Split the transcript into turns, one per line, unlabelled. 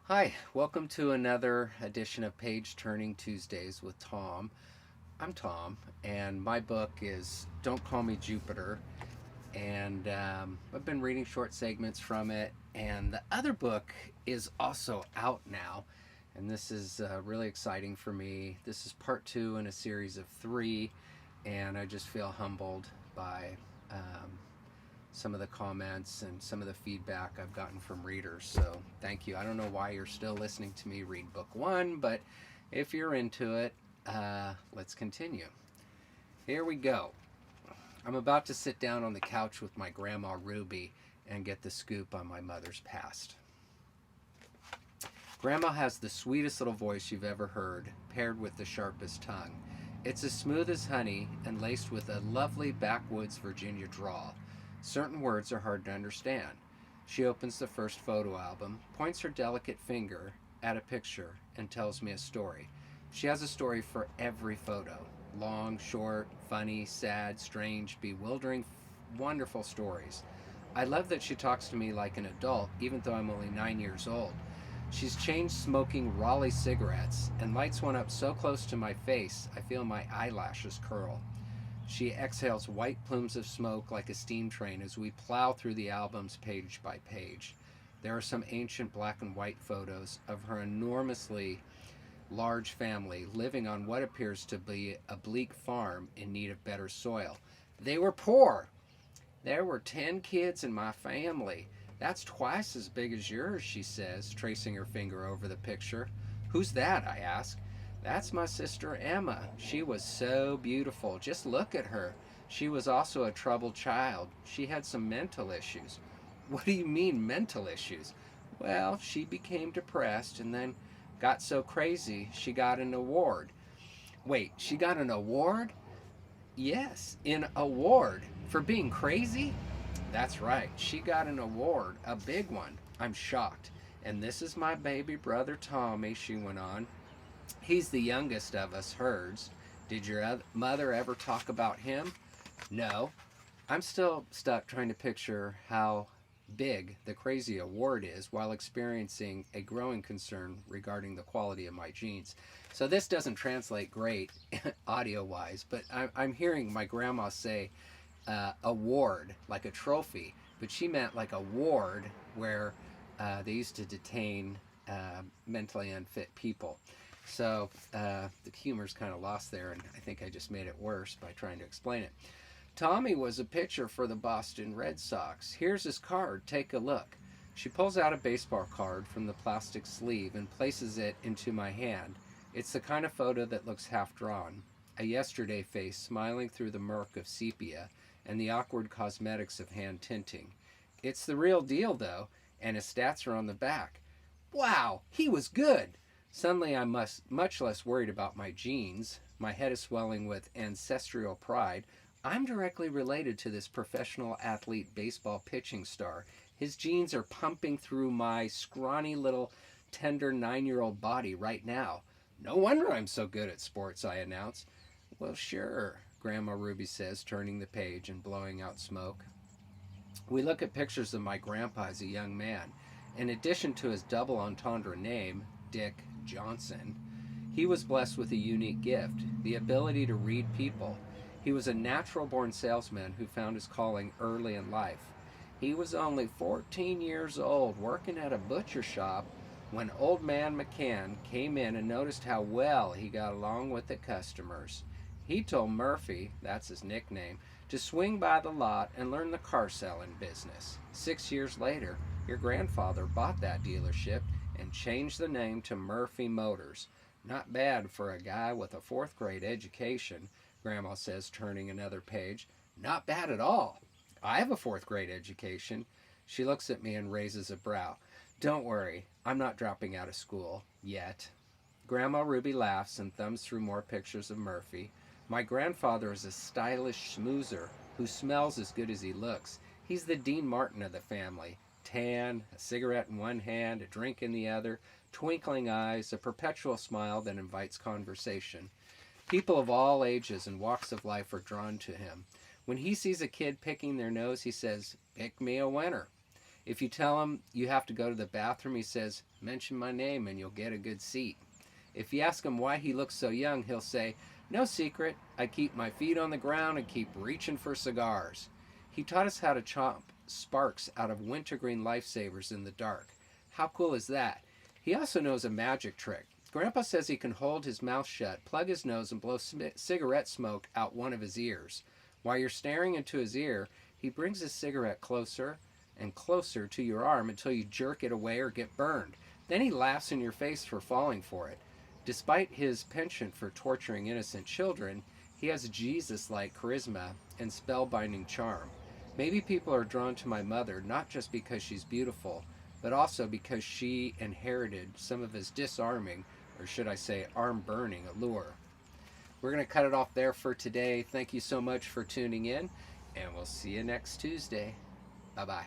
Hi, welcome to another edition of Page Turning Tuesdays with Tom. I'm Tom, and my book is Don't Call Me Jupiter, and I've been reading short segments from it. And the other book is also out now, and this is really exciting for me. This is part two in a series of three, and I just feel humbled by um, some of the comments and some of the feedback I've gotten from readers. So thank you. I don't know why you're still listening to me read book one, but if you're into it, let's continue. Here we go. I'm about to sit down on the couch with my grandma Ruby and get the scoop on my mother's past. Grandma has the sweetest little voice you've ever heard, paired with the sharpest tongue. It's as smooth as honey and laced with a lovely backwoods Virginia drawl. Certain words are hard to understand. She opens the first photo album, points her delicate finger at a picture, and tells me a story. She has a story for every photo. Long, short, funny, sad, strange, bewildering, wonderful stories. I love that she talks to me like an adult, even though I'm only 9 years old. She's changed smoking Raleigh cigarettes and lights one up so close to my face I feel my eyelashes curl. She exhales white plumes of smoke like a steam train as we plow through the albums page by page. There are some ancient black and white photos of her enormously large family living on what appears to be a bleak farm in need of better soil. They were poor. There were 10 kids in my family. That's twice as big as yours, she says, tracing her finger over the picture. Who's that? I ask. That's my sister Emma. She was so beautiful. Just look at her. She was also a troubled child. She had some mental issues. What do you mean, mental issues? Well, she became depressed and then got so crazy she got an award. Wait, she got an award? Yes, an award for being crazy? That's right. She got an award, a big one. I'm shocked. And this is my baby brother Tommy, she went on. He's the youngest of us herds. Did your mother ever talk about him? No. I'm still stuck trying to picture how big the crazy award is while experiencing a growing concern regarding the quality of my genes. So this doesn't translate great audio wise, but I'm hearing my grandma say award, like a trophy, but she meant like a ward where they used to detain mentally unfit people. So the humor's kind of lost there, and I think I just made it worse by trying to explain it. Tommy was a pitcher for the Boston Red Sox. Here's his card. Take a look. She pulls out a baseball card from the plastic sleeve and places it into my hand. It's the kind of photo that looks half drawn. A yesterday face smiling through the murk of sepia and the awkward cosmetics of hand tinting. It's the real deal, though, and his stats are on the back. Wow, he was good! Suddenly I'm much less worried about my genes. My head is swelling with ancestral pride. I'm directly related to this professional athlete baseball pitching star. His genes are pumping through my scrawny little tender 9-year-old body right now. No wonder I'm so good at sports, I announce. Well, sure, Grandma Ruby says, turning the page and blowing out smoke. We look at pictures of my grandpa as a young man. In addition to his double entendre name, Dick Johnson, he was blessed with a unique gift, the ability to read people. He was a natural-born salesman who found his calling early in life. He was only 14 years old, working at a butcher shop, when Old Man McCann came in and noticed how well he got along with the customers. He told Murphy, that's his nickname, to swing by the lot and learn the car selling business. 6 years later, your grandfather bought that dealership and changed the name to Murphy Motors. Not bad for a guy with a 4th grade education, Grandma says, turning another page. Not bad at all. I have a 4th grade education. She looks at me and raises a brow. Don't worry, I'm not dropping out of school yet. Grandma Ruby laughs and thumbs through more pictures of Murphy. My grandfather is a stylish schmoozer who smells as good as he looks. He's the Dean Martin of the family. Tan, a cigarette in one hand, a drink in the other, twinkling eyes, a perpetual smile that invites conversation. People of all ages and walks of life are drawn to him. When he sees a kid picking their nose, he says, "Pick me a winner." If you tell him you have to go to the bathroom, he says, "Mention my name and you'll get a good seat." If you ask him why he looks so young, he'll say, "No secret, I keep my feet on the ground and keep reaching for cigars." He taught us how to chomp sparks out of wintergreen lifesavers in the dark. How cool is that? He also knows a magic trick. Grandpa says he can hold his mouth shut, plug his nose, and blow cigarette smoke out one of his ears. While you're staring into his ear, he brings his cigarette closer and closer to your arm until you jerk it away or get burned. Then he laughs in your face for falling for it. Despite his penchant for torturing innocent children, he has Jesus-like charisma and spellbinding charm. Maybe people are drawn to my mother not just because she's beautiful, but also because she inherited some of his disarming, or should I say arm-burning, allure. We're going to cut it off there for today. Thank you so much for tuning in, and we'll see you next Tuesday. Bye-bye.